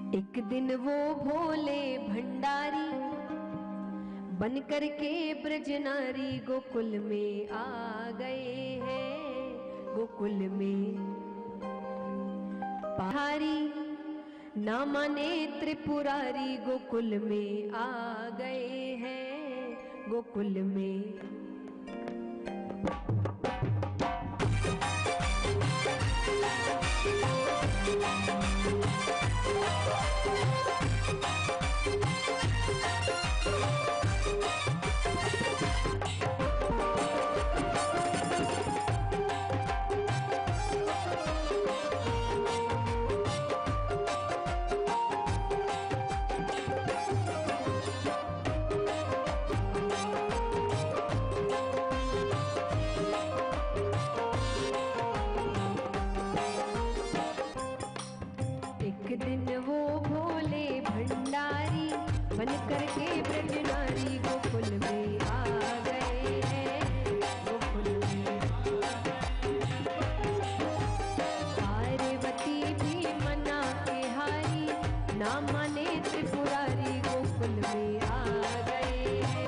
एक दिन वो भोले भंडारी बन कर के ब्रज नारी गोकुल में आ गए हैं। गोकुल में पहाड़ी ना माने त्रिपुरारी गोकुल में आ गए हैं। गोकुल में दिन वो भोले भंडारी बन करके ब्रज नारी गोकुल में आ गए हैं। गोकुल में पार्वती भी मना के हारी ना माने त्रिपुरारी गोकुल में आ गए हैं।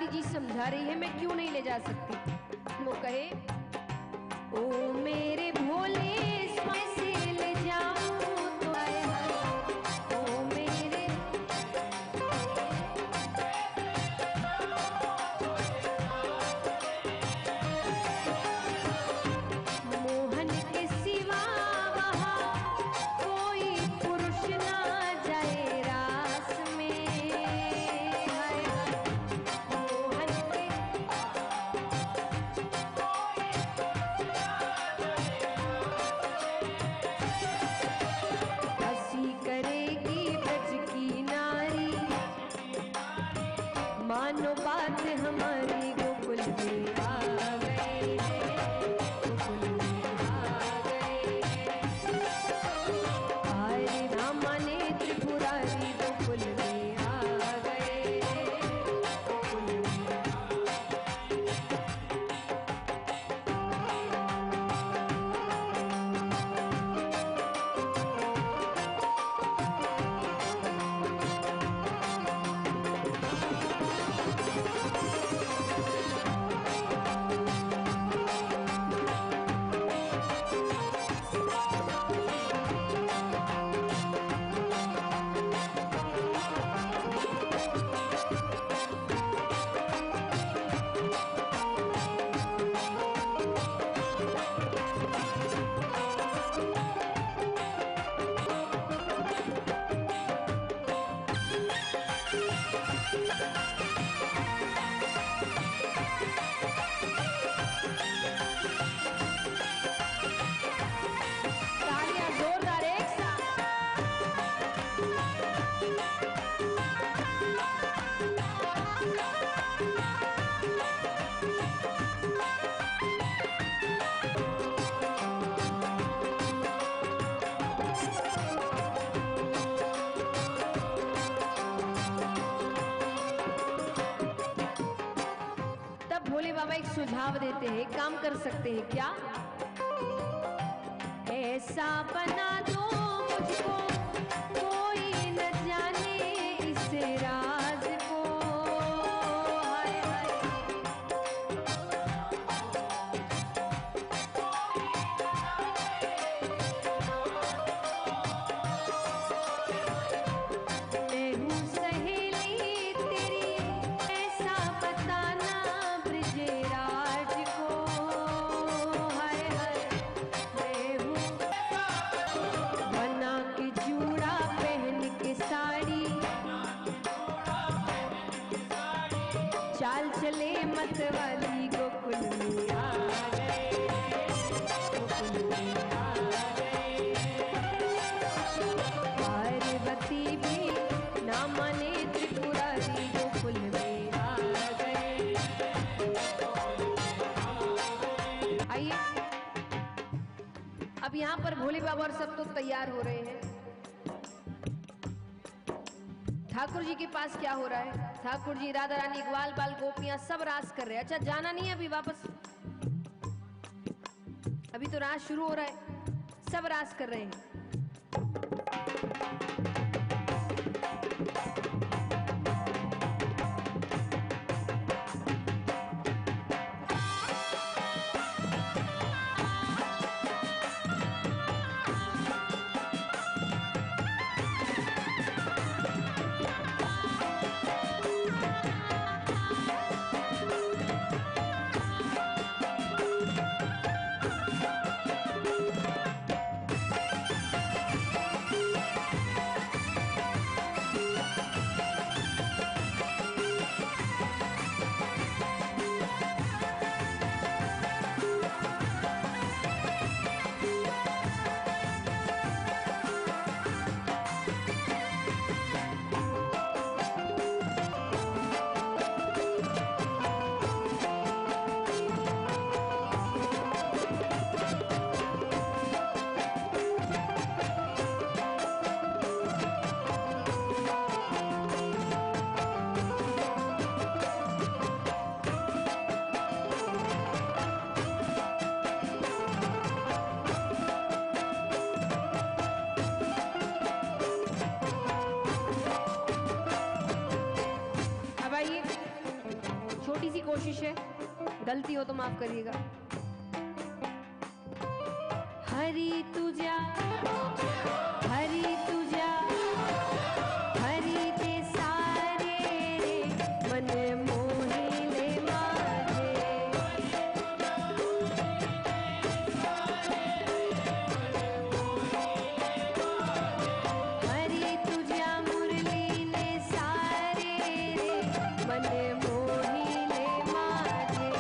जी समझा रही है मैं क्यों नहीं ले जा सकती। वो कहे ओ मेरे भोले से ले जाऊं तो ओ मेरे मोहन के सिवा वहाँ कोई पुरुष ना जाए रास में। मानो बात हमारी गोकुल में आ गए हैं। गोकुल में आ गए हैं। ना माने त्रिपुरारी गोकुल में आ गए हैं। गोकुल में बाबा एक सुझाव देते हैं, काम कर सकते हैं क्या? ऐसा बना दो मुझको कोई रस वाली गोकुल में आ गए, गोकुल में आ गए। पार्वती भी ना माने त्रिपुरारी गोकुल में आ गए। आइए अब यहाँ पर भोले बाबा और सब तो तैयार हो रहे हैं। ठाकुर जी के पास क्या हो रहा है? ठाकुर जी, राधा रानी, ग्वाल बाल, गोपियां सब रास कर रहे हैं। अच्छा, जाना नहीं है अभी वापस, अभी तो रास शुरू हो रहा है, सब रास कर रहे हैं। छोटी सी कोशिश है, गलती हो तो माफ करिएगा। हरि तुझा, हरि तुझा, हरि ते सारे रे मन मोहिले माझे। हरि तुझा मुरलीले सारे रे मन मोहिले माझे।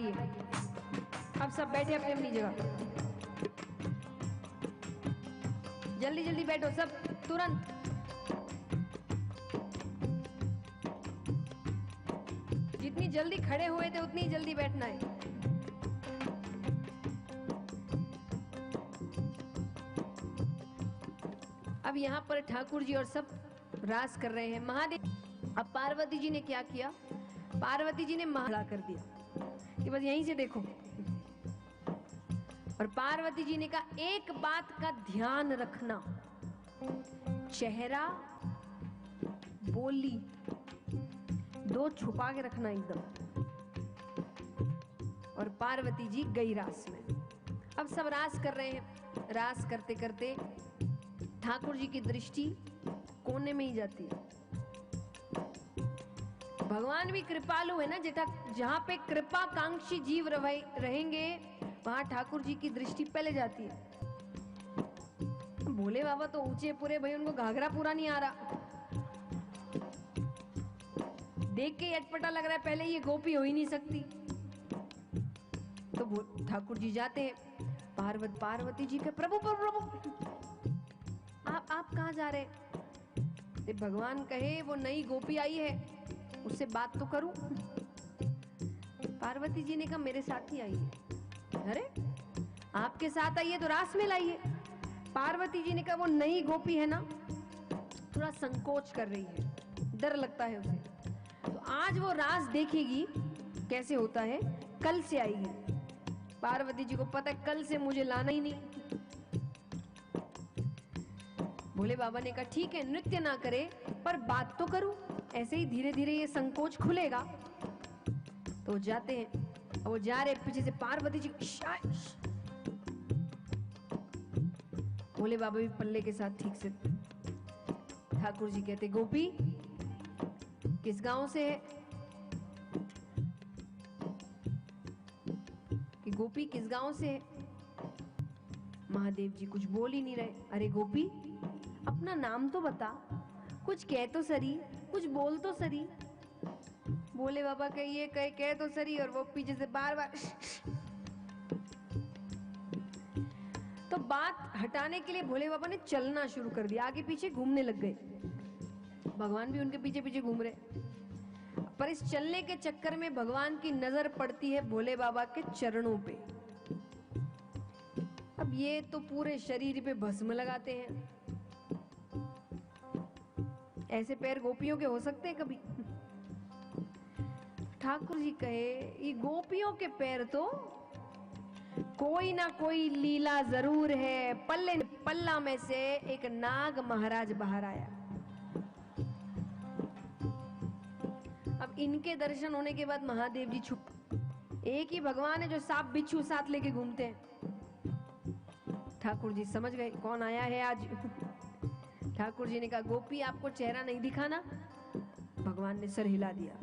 आइए, अब सब बैठे अपनी अपनी जगह, जल्दी जल्दी बैठो सब, तुरंत। जितनी जल्दी खड़े हुए थे उतनी जल्दी बैठना है। अब यहाँ पर ठाकुर जी और सब रास कर रहे हैं। महादेव, अब पार्वती जी ने क्या किया, पार्वती जी ने महला कर दिया कि बस यहीं से देखो। और पार्वती जी ने कहा एक बात का ध्यान रखना, चेहरा बोली दो छुपा के रखना एकदम। और पार्वती जी गई रास में। अब सब रास कर रहे हैं, रास करते करते ठाकुर जी की दृष्टि कोने में ही जाती है। भगवान भी कृपालु है ना, जेठा जहां पे कृपाकांक्षी जीव रहेंगे वहां ठाकुर जी की दृष्टि पहले जाती है। भोले बाबा तो ऊंचे पूरे भाई, उनको घाघरा पूरा नहीं आ रहा, देख के अटपटा लग रहा है, पहले ये गोपी हो ही नहीं सकती। तो ठाकुर जी जाते हैं, पार्वती जी के प्रभु प्रभु आप कहाँ जा रहे हैं? भगवान कहे वो नई गोपी आई है, उससे बात तो करूं। पार्वती जी ने कहा मेरे साथ ही आई है। अरे आपके साथ आई है तो रास में लाइए। पार्वती जी ने कहा वो नई गोपी है ना, थोड़ा संकोच कर रही है, डर लगता है उसे, तो आज वो रास देखेगी कैसे होता है, कल से आएगी। पार्वती जी को पता है कल से मुझे लाना ही नहीं। भोले बाबा ने कहा ठीक है, नृत्य ना करे पर बात तो करूं, ऐसे ही धीरे धीरे ये संकोच खुलेगा। तो जाते हैं, वो जा रहे, पीछे से पार्वती जी भोले बाबा भी पल्ले के साथ ठीक से। ठाकुर जी कहते गोपी किस गांव से है? कि गोपी किस गांव से है? महादेव जी कुछ बोल ही नहीं रहे। अरे गोपी अपना नाम तो बता, कुछ कह तो सरी, कुछ बोल तो सरी। भोले बाबा कहिए कह तो सरी, और वो पीछे से बार बार। तो बात हटाने के लिए भोले बाबा ने चलना शुरू कर दिया, आगे पीछे घूमने लग गए। भगवान भी उनके पीछे पीछे घूम रहे, पर इस चलने के चक्कर में भगवान की नजर पड़ती है भोले बाबा के चरणों पे। अब ये तो पूरे शरीर पे भस्म लगाते हैं, ऐसे पैर गोपियों के हो सकते हैं कभी? ठाकुर जी कहे ये गोपियों के पैर तो कोई ना कोई लीला जरूर है। पल्ला में से एक नाग महाराज बाहर आया। अब इनके दर्शन होने के बाद महादेव जी छुप। एक ही भगवान है जो सांप बिच्छू साथ लेके घूमते हैं। ठाकुर जी समझ गए कौन आया है आज। ठाकुर जी ने कहा गोपी आपको चेहरा नहीं दिखाना? भगवान ने सर हिला दिया।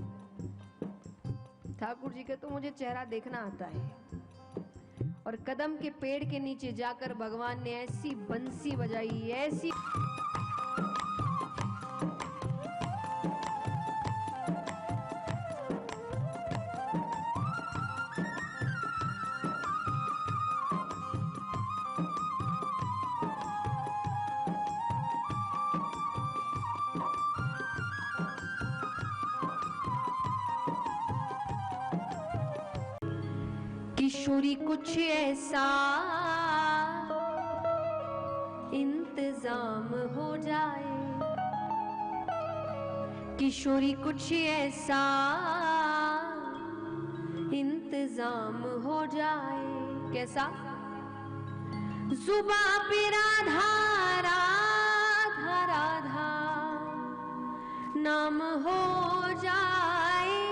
ठाकुर जी के तो मुझे चेहरा देखना आता है। और कदम के पेड़ के नीचे जाकर भगवान ने ऐसी बंसी बजाई, ऐसी किशोरी कुछ ऐसा इंतजाम हो जाए, किशोरी कुछ ऐसा इंतजाम हो जाए। कैसा? जुबा पे राधा राधा राधा नाम हो जाए,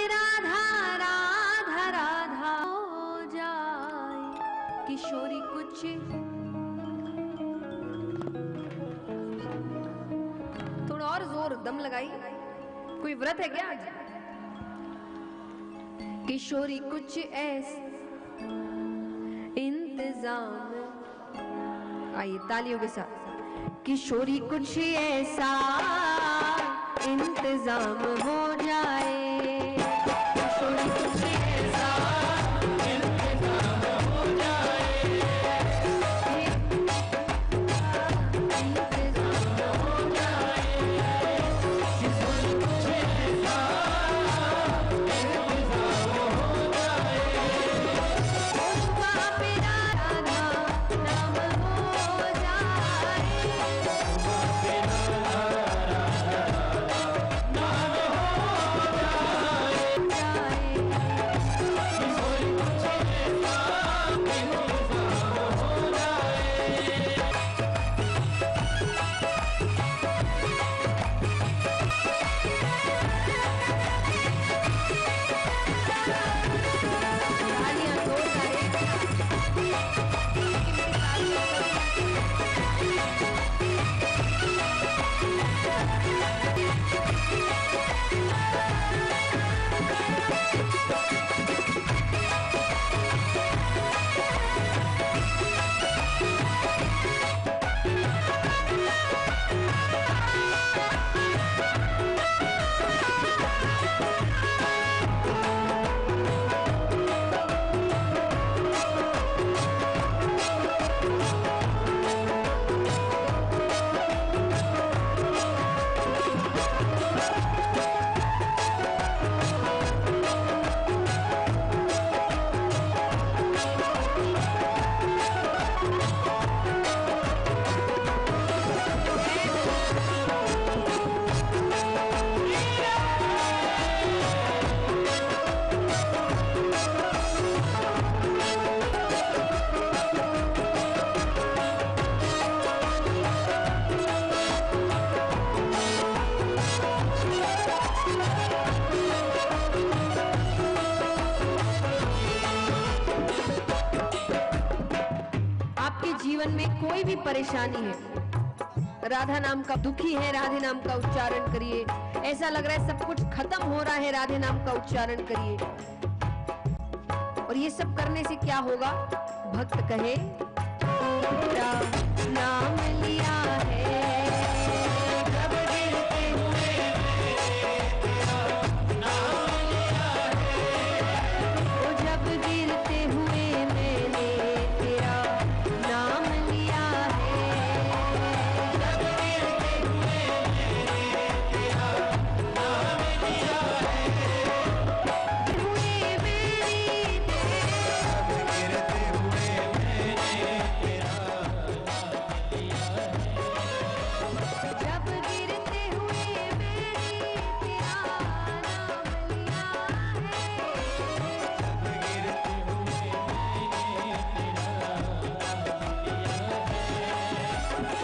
राधा राधा राधा हो जाए। किशोरी कुछ थोड़ा और जोर दम लगाई। कोई व्रत है क्या आज? किशोरी कुछ ऐसा इंतजाम, आइए तालियों के साथ। किशोरी कुछ ऐसा इंतजाम हो जाए, किशोरी कुछ जीवन में कोई भी परेशानी है, राधा नाम का दुखी है, राधे नाम का उच्चारण करिए। ऐसा लग रहा है सब कुछ खत्म हो रहा है, राधे नाम का उच्चारण करिए। और ये सब करने से क्या होगा? भक्त कहे तेरा नाम लिया है, जब गिरते हुए तेरा नाम लिया है, ओ जब गिरते हुए मैंने तेरा नाम लिया है, जब गिरते हुए मैंने तेरा नाम लिया है, हुए मेरी जब गिरते हुए मेरी तेरा नाम लिया है,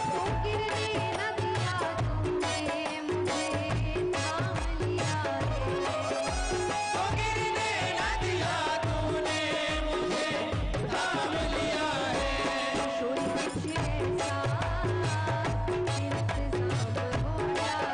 तो गिरने न दिया तुमने मुझे थाम लिया है, तो गिरने न दिया तुमने मुझे थाम लिया है, शोर कुछ ऐसा इंतजाम हो जाए,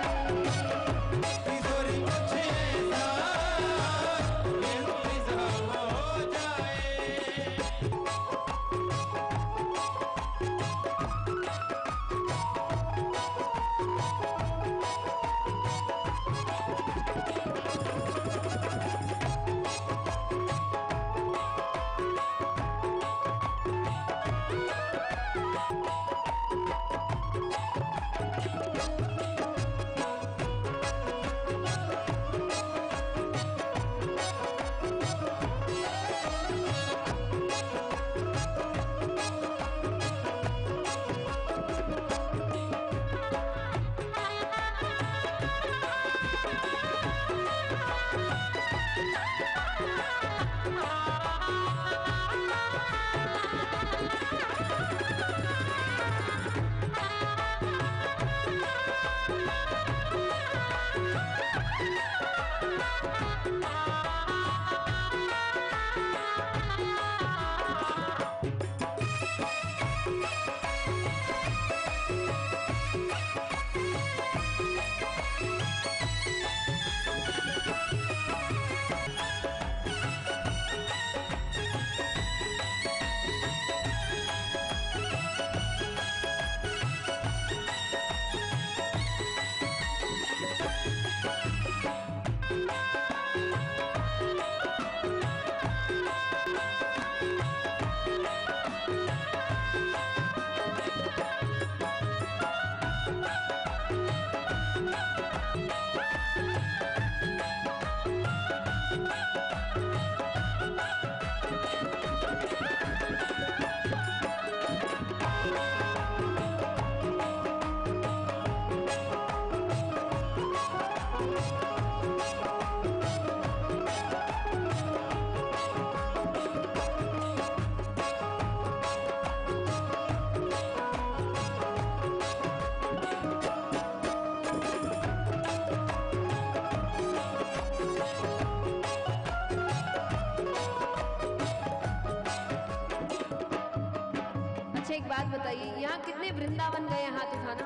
अच्छा एक बात बताइए, यहाँ कितने वृंदावन गए? हाथ उठाना।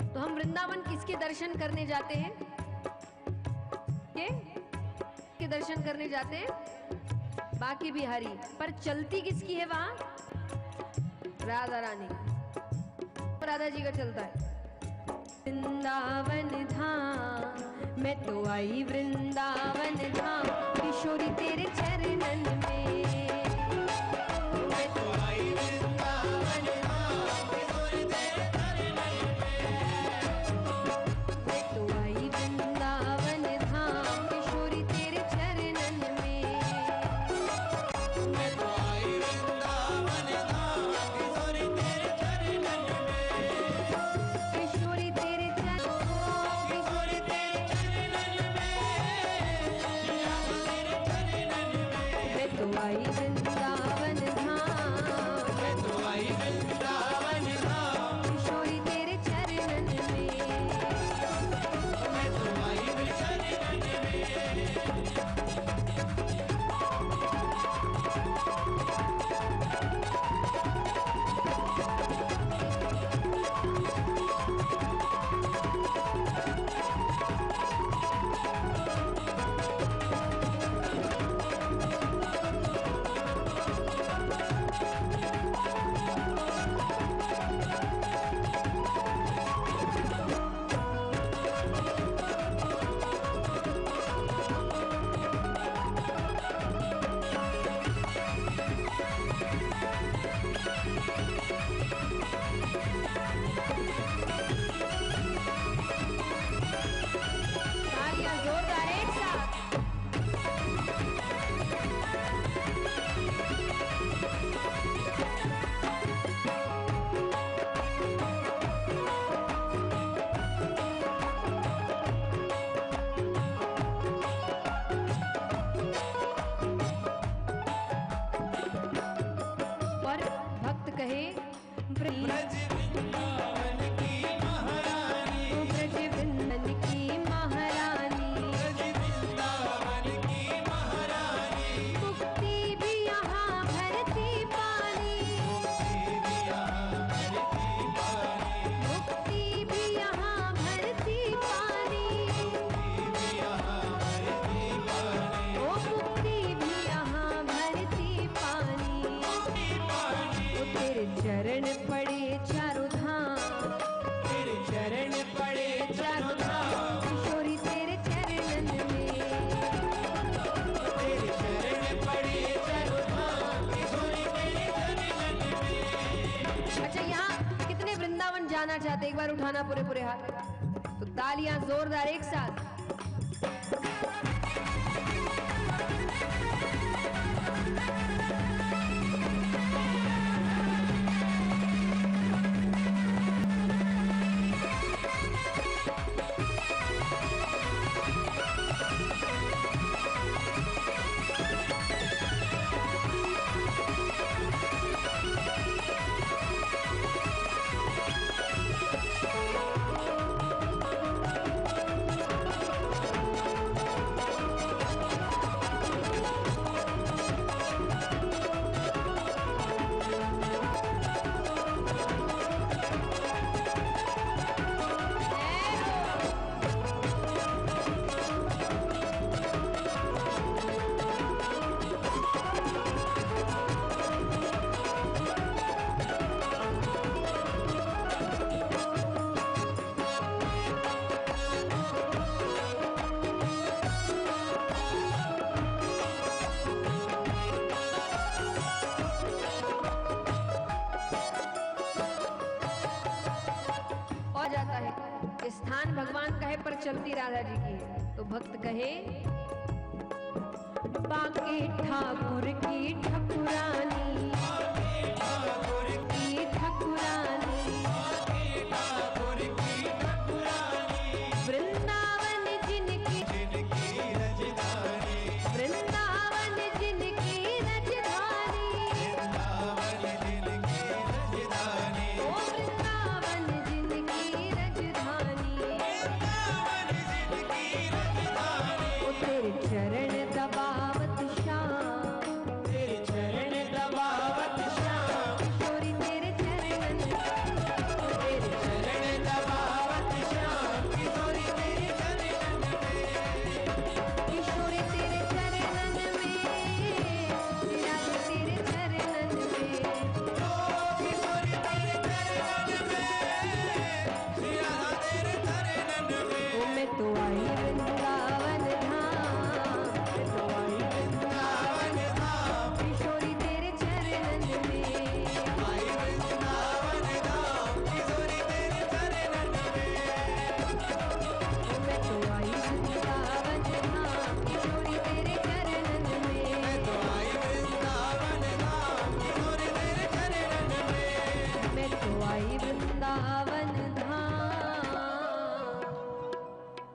तो हम वृंदावन किसके दर्शन करने जाते हैं? के दर्शन करने जाते हैं? बाकी बिहारी। पर चलती किसकी है वहां? राधा रानी। राधा जी का चलता है। वृंदावन धाम मैं तो आई, वृंदावन धाम किशोरी तेरे चरणन में, मैं तो आई वृंदावन धाम किशोरी तेरे चरणन में, मैं तो आई वृंदावन धाम किशोरी तेरे चरणन में, मैं तो आई वृंदावन धाम किशोरी तेरे चरणन में, किशोरी तेरे किशोरी तेरे चरणन में, श्याम तेरे चरणन में, मैं तो आई वृंदावन धाम, मैं तो आई वृंदावन धाम किशोरी तेरे चरणन में, मैं तो आई चरणन में। चाहते एक बार उठाना पूरे पूरे हाथ, तो तालियां जोरदार एक साथ। स्थान भगवान कहे पर चलती राधा जी की है, तो भक्त कहे बाके ठाकुर की ठकुरानी, की ठकुरानी, वृंदावन जिनकी राजधानी, वृंदावन जिनकी राजधानी, ओ वृंदावन जिनकी राजधानी, ओ तेरे चरण दबावत श्याम, तेरे चरण दबावत श्याम, किशोरी तेरे चरणन, तेरे चरण दबावत श्याम, किशोरी तेरे चरणन में, किशोरी तेरे चरणन में, राधा तेरे चरणन में, किशोरी तेरे चरणन में, राधा तेरे चरणन में, ओ मैं तो आई वृंदावन धाम, मैं तो आई वृंदावन धाम, किशोरी तेरे चरणन में, आई वृंदावन धाम, किशोरी तेरे चरणन में, ओ मैं तो आई वृंदावन धाम, किशोरी तेरे चरणन में, मैं तो आई वृंदावन धाम, किशोरी तेरे चरणन में, मैं तो आई वृंदावन धाम,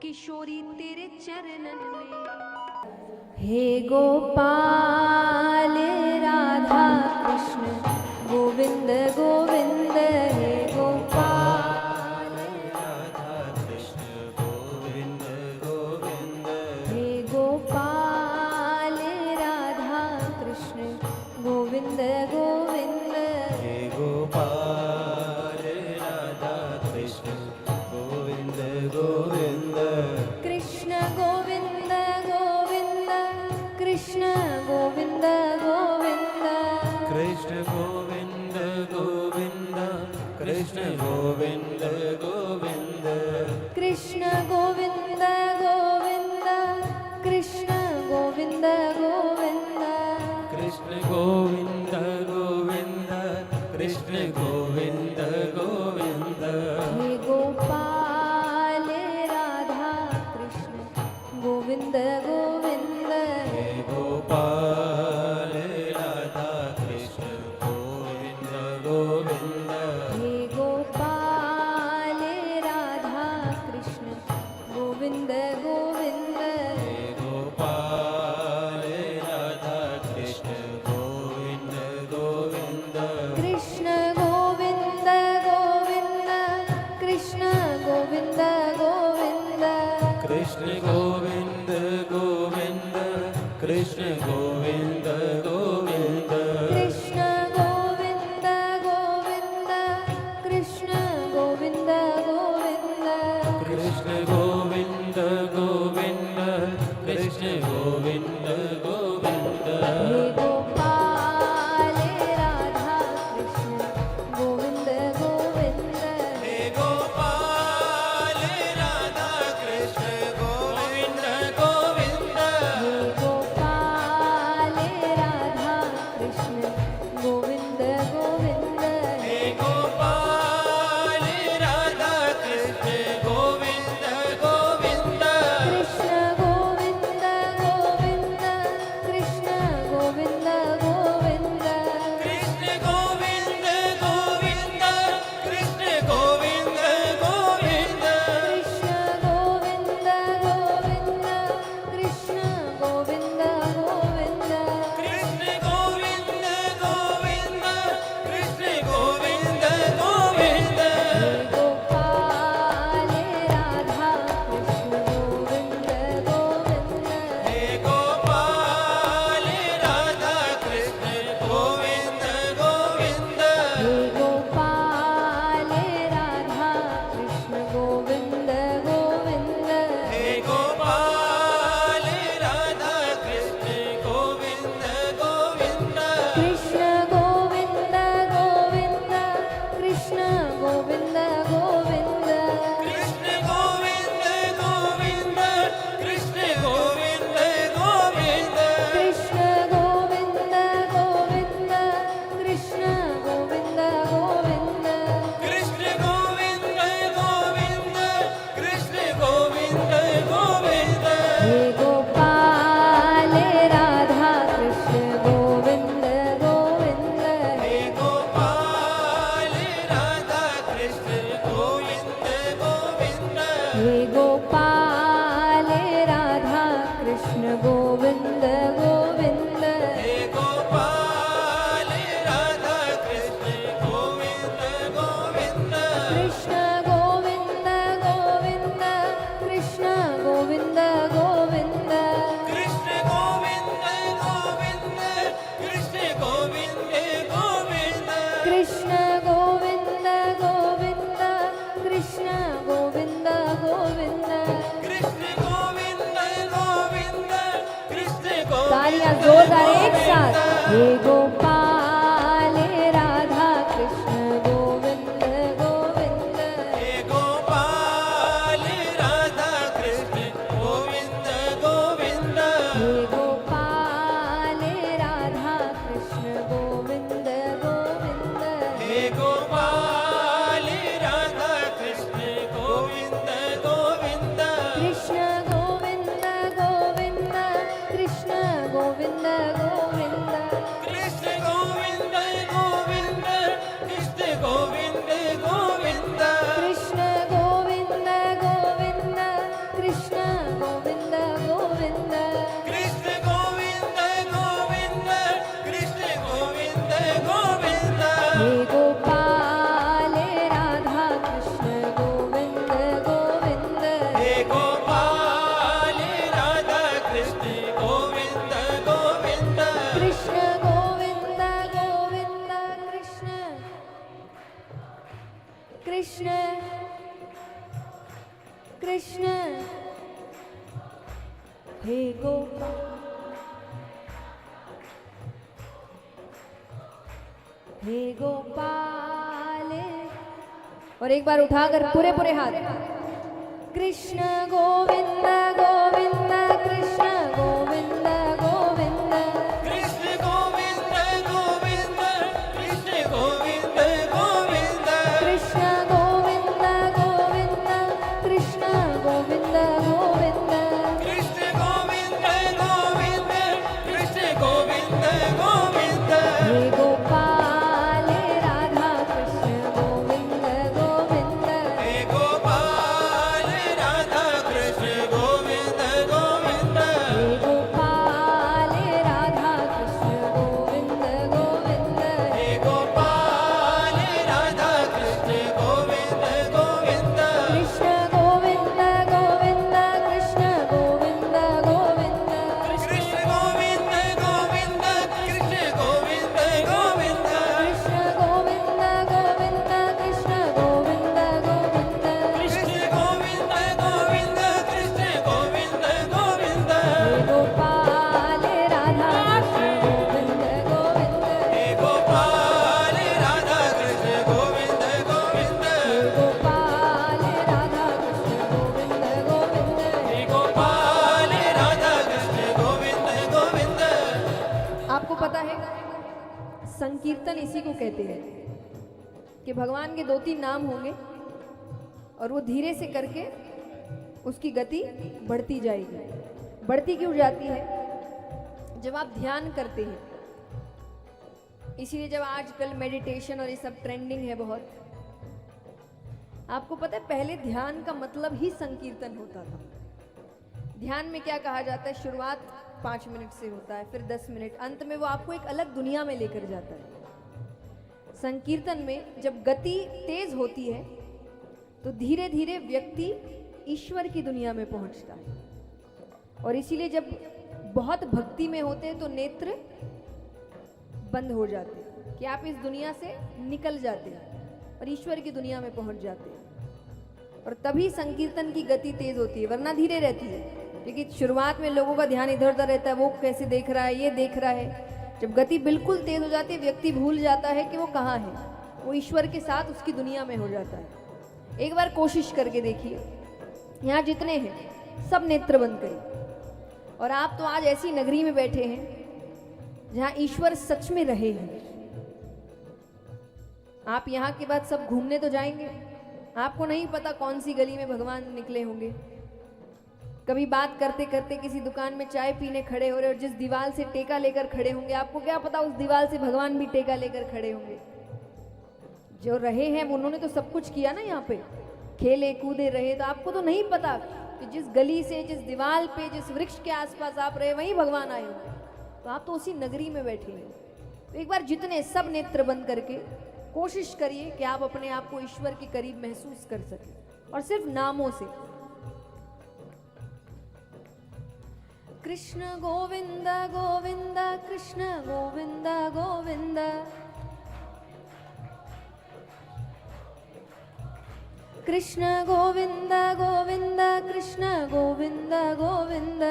किशोरी तेरे चरणन में। हे गोपाल राधा कृष्ण गोविंद गोविंद, हे गोपाल राधा कृष्ण गोविंद गोविंद, हे गोपाल राधा कृष्ण गोविंद गोविंद, हे गोपाल राधा कृष्ण गोविंद गोविंद, कृष्ण गोविंद गोविंद, कृष्ण गोविंद गोविंद, कृष्ण गोविंद गोविंद, कृष्ण गोविंद गोविंद, कृष्ण गोविंद गोविंद, कृष्ण गोविंद गोविंद, कृष्ण गोविंद गोविंद, कृष्ण गोविंद गोविंद, हे गोपाल राधा कृष्ण गोविंद गोविंद, हे गोपाल राधा कृष्ण गोविंद गोविंद, हे गोपाल राधा कृष्ण गोविंद गोविंद, हे गोपाल राधा कृष्ण गोविंद गोविंद, कृष्ण गोविंद गोविंद, कृष्ण गोविंद गोविंद, कृष्ण गोविंद गोविंद, कृष्ण गोविंद गोविंद, कृष्ण गोविंद गोविंद, कृष्ण गोविंद गोविंद, कृष्ण गोविंद गोविंद, कृष्ण गोविंद गोविंद, हे गोपाल राधा कृष्ण गोविंद गोविंद, हे गोपाल राधा कृष्ण गोविंद गोविंद, हे गोपाल राधा कृष्ण गोविंद गोविंद, हे गोपाल तालियां जोरदार एक साथ। हे गोपाल राधा कृष्ण गोविंद गोविंद। हे गोपाल राधा कृष्ण गोविंद गोविंद। हे गोपाल राधा कृष्ण गोविंद गोविंद। हे गोपाल राधा कृष्ण गोविंद गोविंद। कृष्ण गोविंद गोविंद कृष्ण गोविंद गोविंद। कृष्ण गोविंद गोविंद कृष्ण गोविंद गोविंद। कृष्ण गोविंद गोविंद कृष्ण गोविंद गोविंद। कृष्ण गोविंद गोविंद कृष्ण गोविंद गोविंद। हे गोपाल राधा कृष्ण गोविंद गोविंद। हे गोपाल राधा कृष्ण गोविंद गोविंद। कृष्ण गोविंद गोविंद कृष्ण कृष्ण कृष्ण। हे गोपाल हे गोपाल। और एक बार उठाकर पूरे पूरे हाथ। कृष्ण गोविंद गोविंद कृष्ण गोविंद गोविंद। कृष्ण गोविंद गोविंद कृष्ण गोविंद गोविंद। कृष्ण गोविंद गोविंद कृष्ण गोविंद गोविंद। कृष्ण गोविंद गोविंद कृष्ण गोविंद गोविंद। हे गोपाल राधा कृष्ण गोविंद गोविंद। हे गोपाल राधा कृष्ण गोविंद गोविंद। हे गोपाल राधा कृष्ण गोविंद गोविंद। हे गोपाल राधा कृष्ण गोविंद गोविंद। कृष्ण गोविंद गोविंद कृष्ण गोविंद गोविंद। कृष्ण गोविंद गोविंद कृष्ण गोविंद गोविंद। कृष्ण गोविंद गोविंद कृष्ण गोविंद गोविंद। कृष्ण गोविंद गोविंद कृष्ण गोविंद गोविंद। हे गोपाल राधा कृष्ण गोविंद गोविंद। हे गोपाल राधा कृष्ण गोविंद गोविंद। हे गोपाल राधा कृष्ण गोविंद गोविंद। हे गोपाल राधा कृष्ण गोविंद गोविंद। आपको पता है संकीर्तन इसी को कहते हैं कि भगवान के 2-3 नाम होंगे और वो धीरे से करके उसकी गति बढ़ती जाएगी। बढ़ती क्यों जाती है? जब आप ध्यान करते हैं, इसीलिए जब आजकल मेडिटेशन और ये सब ट्रेंडिंग है बहुत। आपको पता है पहले ध्यान का मतलब ही संकीर्तन होता था। ध्यान में क्या कहा जाता है? शुरुआत 5 मिनट से होता है, फिर 10 मिनट, अंत में वो आपको एक अलग दुनिया में लेकर जाता है। संकीर्तन में जब गति तेज होती है तो धीरे धीरे व्यक्ति ईश्वर की दुनिया में पहुंचता है। और इसीलिए जब बहुत भक्ति में होते हैं तो नेत्र बंद हो जाते हैं कि आप इस दुनिया से निकल जाते हैं और ईश्वर की दुनिया में पहुंच जाते हैं। और तभी संकीर्तन की गति तेज होती है, वरना धीरे रहती है। क्योंकि शुरुआत में लोगों का ध्यान इधर उधर रहता है, वो कैसे देख रहा है, ये देख रहा है। जब गति बिल्कुल तेज हो जाती है, व्यक्ति भूल जाता है कि वो कहाँ है, वो ईश्वर के साथ उसकी दुनिया में हो जाता है। एक बार कोशिश करके देखिए, यहाँ जितने हैं सब नेत्र बंद करिए। और आप तो आज ऐसी नगरी में बैठे हैं जहाँ ईश्वर सच में रहे हैं। आप यहाँ के बाद सब घूमने तो जाएंगे, आपको नहीं पता कौन सी गली में भगवान निकले होंगे। कभी बात करते करते किसी दुकान में चाय पीने खड़े हो रहे और जिस दीवार से टेका लेकर खड़े होंगे, आपको क्या पता उस दीवार से भगवान भी टेका लेकर खड़े होंगे। जो रहे हैं उन्होंने तो सब कुछ किया ना, यहाँ पे खेले कूदे रहे। तो आपको तो नहीं पता कि जिस गली से, जिस दीवार पे, जिस वृक्ष के आसपास आप रहे वहीं भगवान आए होंगे। तो आप तो उसी नगरी में बैठे हैं। तो एक बार जितने सब नेत्र बंद करके कोशिश करिए कि आप अपने आप को ईश्वर के करीब महसूस कर सकें, और सिर्फ नामों से। कृष्ण गोविंद गोविंद कृष्ण गोविंद गोविंद। कृष्ण गोविंद गोविंद कृष्ण गोविंद गोविंद।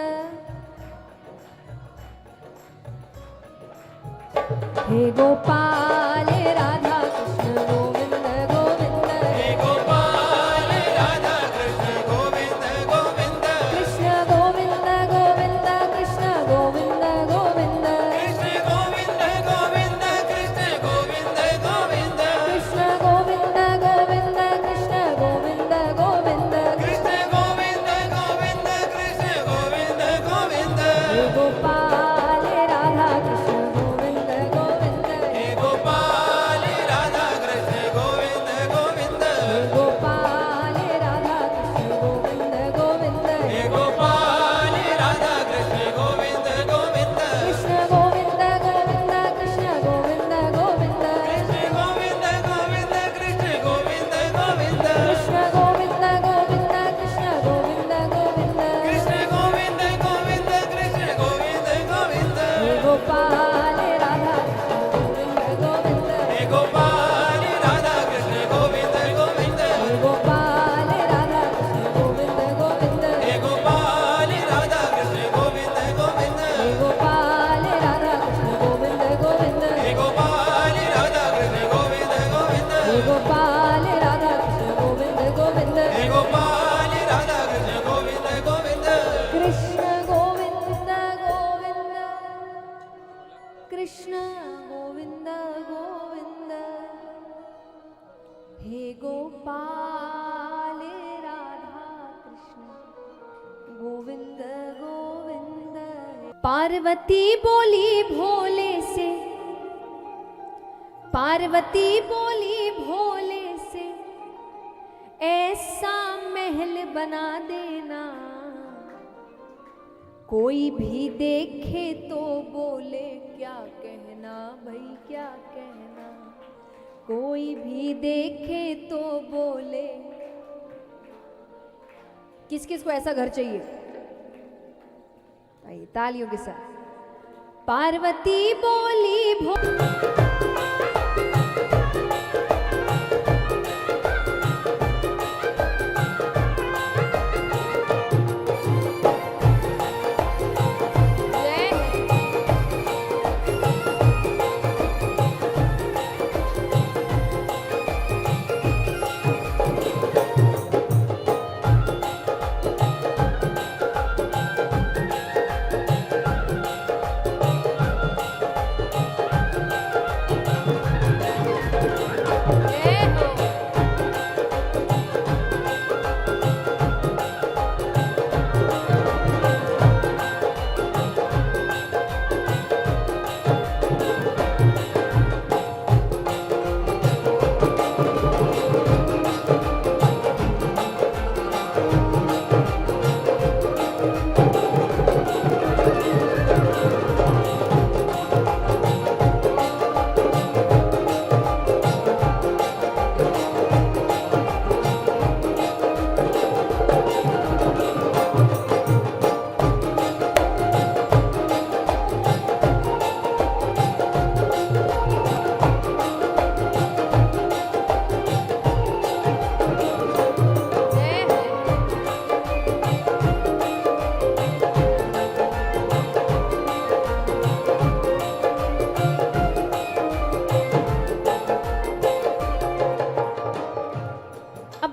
हे गोपाल राधा कृष्ण गोविंद गोविंद हे गोपाल राधा कृष्ण गोविंद गोविंद कृष्ण गोविंद गोविंद कृष्ण गोविंद गोविंद कृष्ण गोविंद गोविंद कृष्ण गोविंद गोविंद कृष्ण गोविंद गोविंद कृष्ण गोविंद गोविंद कृष्ण गोविंद गोविंद कृष्ण गोविंद गोविंद हे गोपाल राधा कृष्ण गोविंद गोविंद हे गोपाल राधा कृष्ण गोविंद गोविंद हे गोपाल राधा कृष्ण गोविंद गोविंद हे गोपाल राधा कृष्ण गोविंद गोविंद कृष्ण गोविंद गोविंद कृष्ण गोविंद गोविंद कृष्ण गोविंद गोविंद कृष्ण गोविंद गोविंद कृष्ण गोविंद गोविंद कृष्ण गोविंद गोविंद कृष्ण गोविंद गोविंद कृष्ण गोविंद गोविंद हे गोपाल राधा कृष्ण गोविंद गोविंद हे गोपाल राधा कृष्ण गोविंद गोविंद हे गोपाल राधा कृष्ण गोविंद गोविंद हे गोपाल राधा कृष्ण गोविंद गोविंद हे गोपाल राधा कृष्ण गोविंद गोविंद हे गोपाल राधा कृष्ण गोविंद गोविंद हे गोपाल राधा कृष्ण गोविंद गोविंद हे गोपाल राधा कृष्ण गोविंद गोविंद कृष्ण गोविंद गोविंद कृष्ण गोविंद गोविंद हे गोपाल राधा कृष्ण गोविंद गोविंद पार्वती बोली भोले से पार्वती बोली भोले से ऐसा महल बना देना कोई भी देखे तो बोले क्या कहना भाई क्या कहना कोई भी देखे तो बोले किस किस को ऐसा घर चाहिए आइए तालियों के साथ पार्वती बोली भो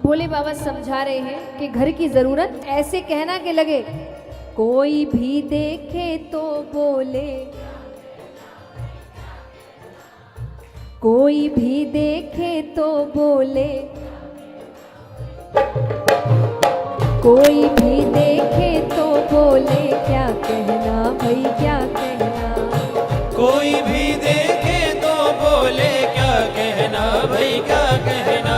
भोले बाबा समझा रहे हैं कि घर की जरूरत ऐसे कहना के लगे कोई भी देखे तो बोले कोई भी देखे तो बोले कोई भी देखे तो बोले क्या कहना भाई क्या कहना कोई भी देखे तो बोले क्या कहना भाई क्या कहना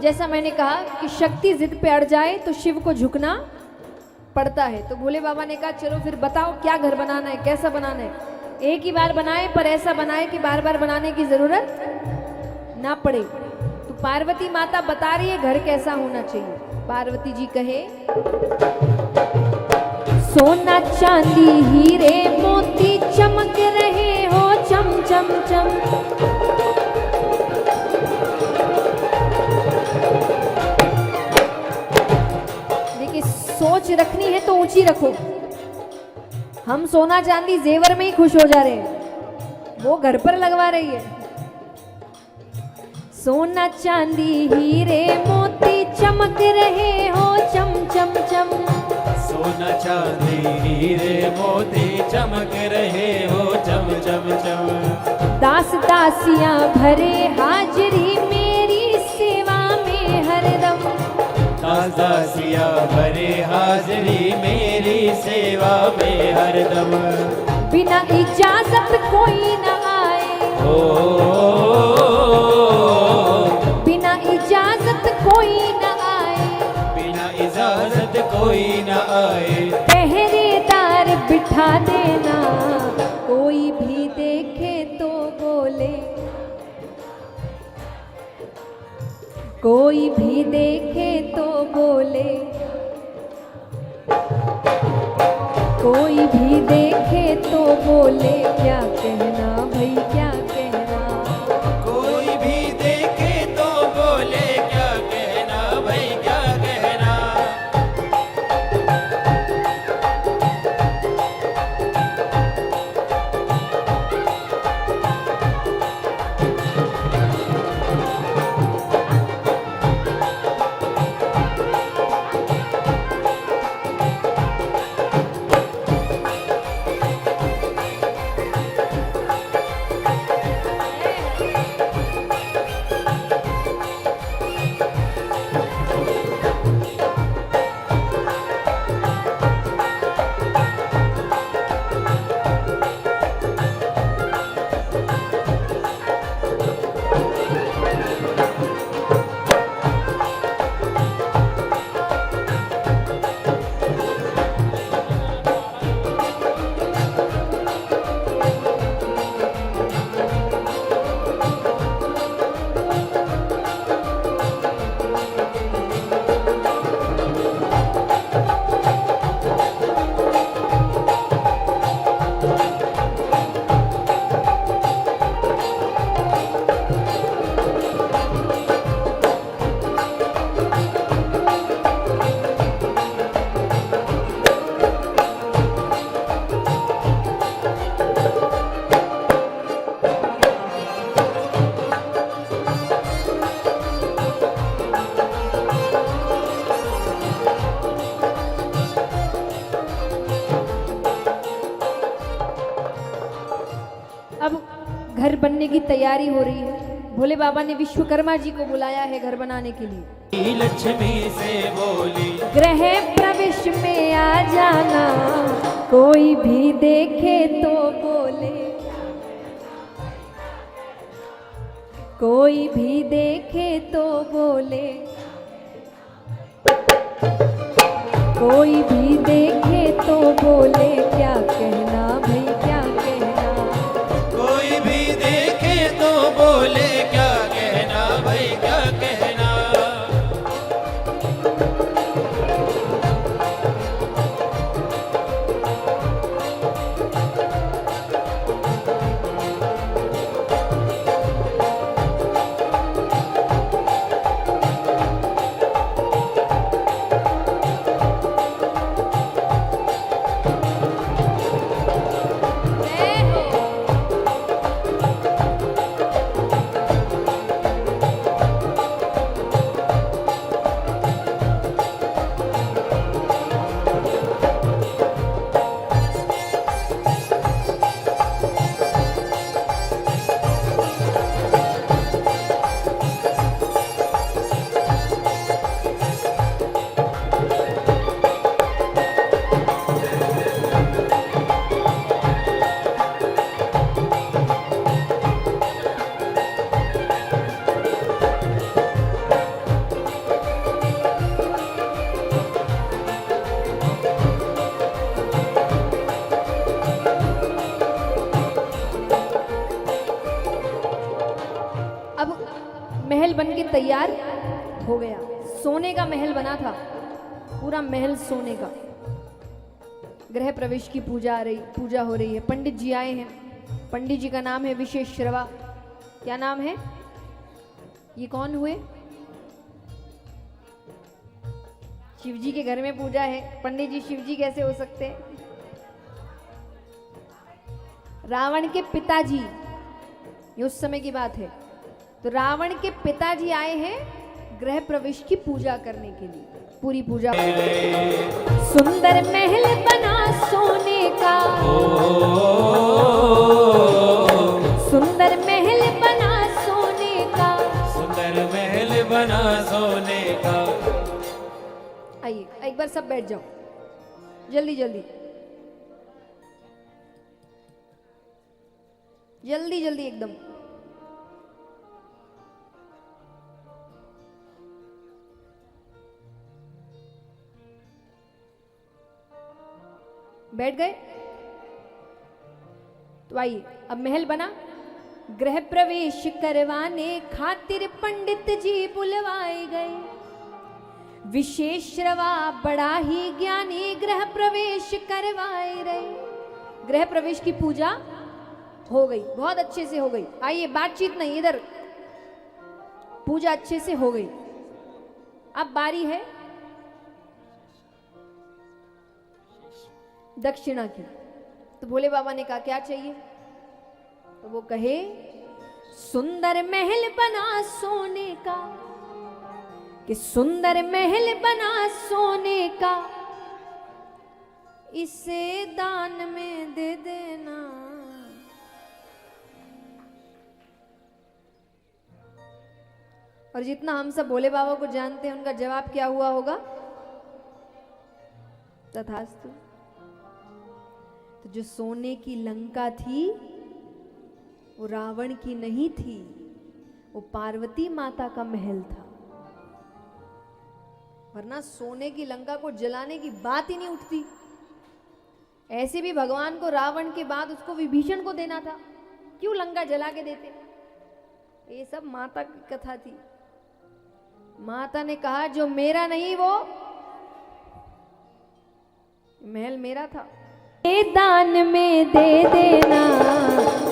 जैसा मैंने कहा कि शक्ति जिद पे अड़ जाए तो शिव को झुकना पड़ता है। तो भोले बाबा ने कहा चलो फिर बताओ क्या घर बनाना है, कैसा बनाना है। एक ही बार बनाए पर ऐसा बनाए कि बार बार बनाने की जरूरत ना पड़े। तो पार्वती माता बता रही है घर कैसा होना चाहिए। पार्वती जी कहे सोना चांदी हीरे मोती चमक रहे हो चम चम चम। देखिए सोच रखनी है तो ऊंची रखो। हम सोना चांदी जेवर में ही खुश हो जा रहे हैं, वो घर पर लगवा रही है। सोना चांदी हीरे मोती चमक रहे हो चम चम चम। सोना चांदी हीरे मोती चमक रहे हो चम चम चम। दास दासियां भरे हाजिरी मेरी सेवा में हरदम। दास दासियां भरे हाजिरी मेरी सेवा में हरदम। बिना इजाजत कोई न आए, बिना इजाजत कोई न आए, बिना इजाजत कोई न आए। पहरेदार बिठा देना, कोई भी देखे तो बोले, कोई भी देखे तो बोले, कोई भी देखे तो बोले क्या कहना भाई क्या कहना। कोई भी देखे तो बोले क्या कहना भाई क्या कहना। अब घर बनने की तैयारी हो रही है। भोले बाबा ने विश्वकर्मा जी को बुलाया है घर बनाने के लिए। लक्ष्मी से बोली गृह प्रवेश में आ जाना, कोई भी देखे तो बोले, कोई भी देखे तो बोले, कोई भी देखे तो बोले क्या कहना भाई क्या कहना। कोई भी देखे तो बोले क्या कहना भाई क्या कहना। बन के तैयार हो गया। सोने का महल बना था, पूरा महल सोने का। गृह प्रवेश की पूजा हो रही है। पंडित जी आए हैं। पंडित जी का नाम है विशेश्रवा। क्या नाम है? ये कौन हुए? शिव जी के घर में पूजा है, पंडित जी शिव जी कैसे हो सकते हैं? रावण के पिताजी, ये उस समय की बात है। तो रावण के पिताजी आए हैं गृह प्रवेश की पूजा करने के लिए। पूरी पूजा। सुंदर महल बना सोने का, सुंदर महल बना सोने का, सुंदर महल बना सोने का। आइए एक बार सब बैठ जाओ, जल्दी जल्दी जल्दी जल्दी एकदम। बैठ गए? तो आइए, अब महल बना। गृह प्रवेश करवाने खातिर पंडित जी बुलवाए गए। विशेश्रवा बड़ा ही ज्ञानी गृह प्रवेश करवाए रहे। गृह प्रवेश की पूजा हो गई, बहुत अच्छे से हो गई। आइए, बातचीत नहीं, इधर पूजा अच्छे से हो गई। अब बारी है दक्षिणा की। तो भोले बाबा ने कहा क्या चाहिए? तो वो कहे सुंदर महल बना सोने का, कि सुंदर महल बना सोने का, इसे दान में दे देना। और जितना हम सब भोले बाबा को जानते हैं, उनका जवाब क्या हुआ होगा? तथास्तु। तो जो सोने की लंका थी वो रावण की नहीं थी, वो पार्वती माता का महल था। वरना सोने की लंका को जलाने की बात ही नहीं उठती। ऐसे भी भगवान को रावण के बाद उसको विभीषण को देना था, क्यों लंका जला के देते? ये सब माता की कथा थी। माता ने कहा जो मेरा नहीं वो महल मेरा था, ये दान में दे देना।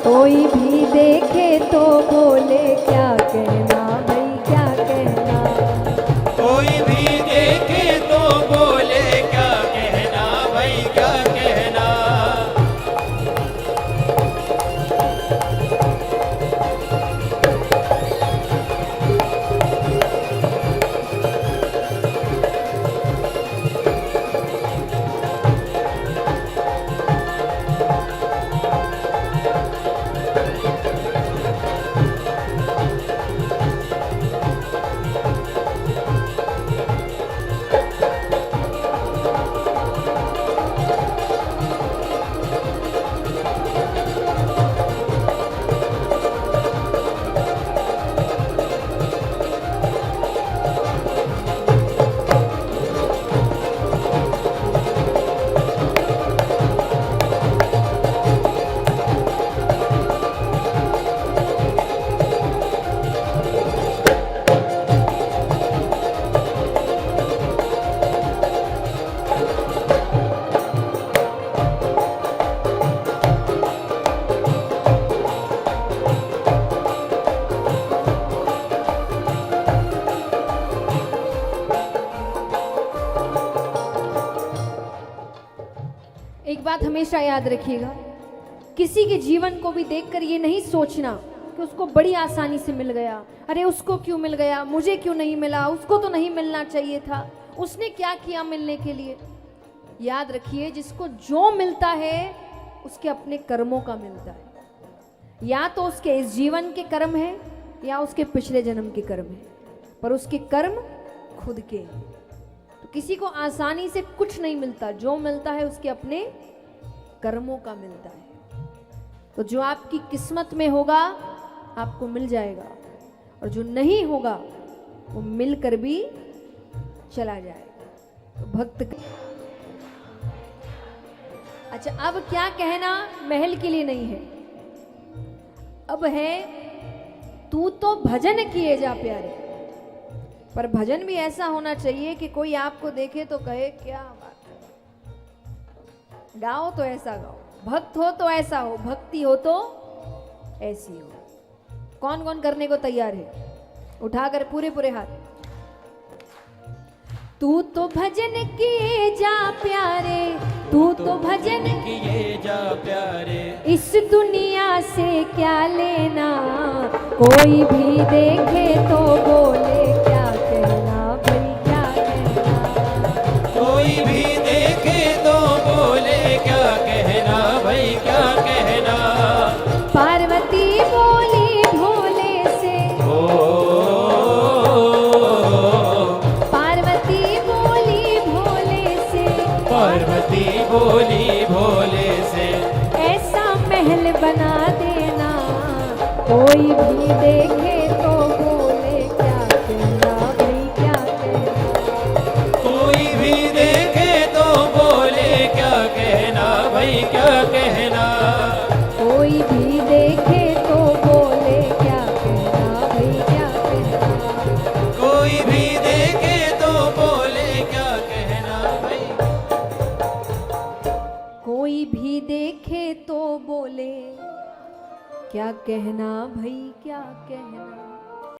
कोई भी देखे तो बोले क्या कहना भाई, क्या कहना। कोई भी देखे तो बोले क्या कहना भाई, क्या कहना। एक बात हमेशा याद रखिएगा, किसी के जीवन को भी देखकर ये नहीं सोचना कि उसको बड़ी आसानी से मिल गया, अरे उसको क्यों मिल गया, मुझे क्यों नहीं मिला, उसको तो नहीं मिलना चाहिए था, उसने क्या किया मिलने के लिए। याद रखिए, जिसको जो मिलता है उसके अपने कर्मों का मिलता है। या तो उसके इस जीवन के कर्म है या उसके पिछले जन्म के कर्म है, पर उसके कर्म खुद के हैं। तो किसी को आसानी से कुछ नहीं मिलता, जो मिलता है उसके अपने कर्मों का मिलता है। तो जो आपकी किस्मत में होगा आपको मिल जाएगा, और जो नहीं होगा वो मिलकर भी चला जाएगा। तो भक्त अच्छा, अब क्या कहना महल के लिए नहीं है, अब है तू तो भजन किए जा प्यारे। पर भजन भी ऐसा होना चाहिए कि कोई आपको देखे तो कहे क्या बात है। गाओ तो ऐसा गाओ, भक्त हो तो ऐसा हो, भक्ति हो तो ऐसी हो। कौन कौन करने को तैयार है? उठाकर पूरे पूरे हाथ। तू तो भजन किए जा प्यारे, तू तो भजन किए जा प्यारे, इस दुनिया से क्या लेना, कोई भी देखे तो बोले क्या कहना भाई क्या कहना। कोई भी देखे तो बोले क्या कहना भाई क्या कहना। पार्वती बोली भोले से, ओ पार्वती बोली भोले से, पार्वती बोली भोले से, ऐसा महल बना देना, कोई भी देखे तो बोले क्या कहना भाई क्या कहना। कोई भी देखे तो बोले क्या कहना भाई क्या कहना। कोई भी देखे तो बोले क्या कहना भाई क्या कहना। कोई भी देखे तो बोले क्या कहना भाई। कोई भी देखे तो बोले क्या कहना भाई क्या कहना।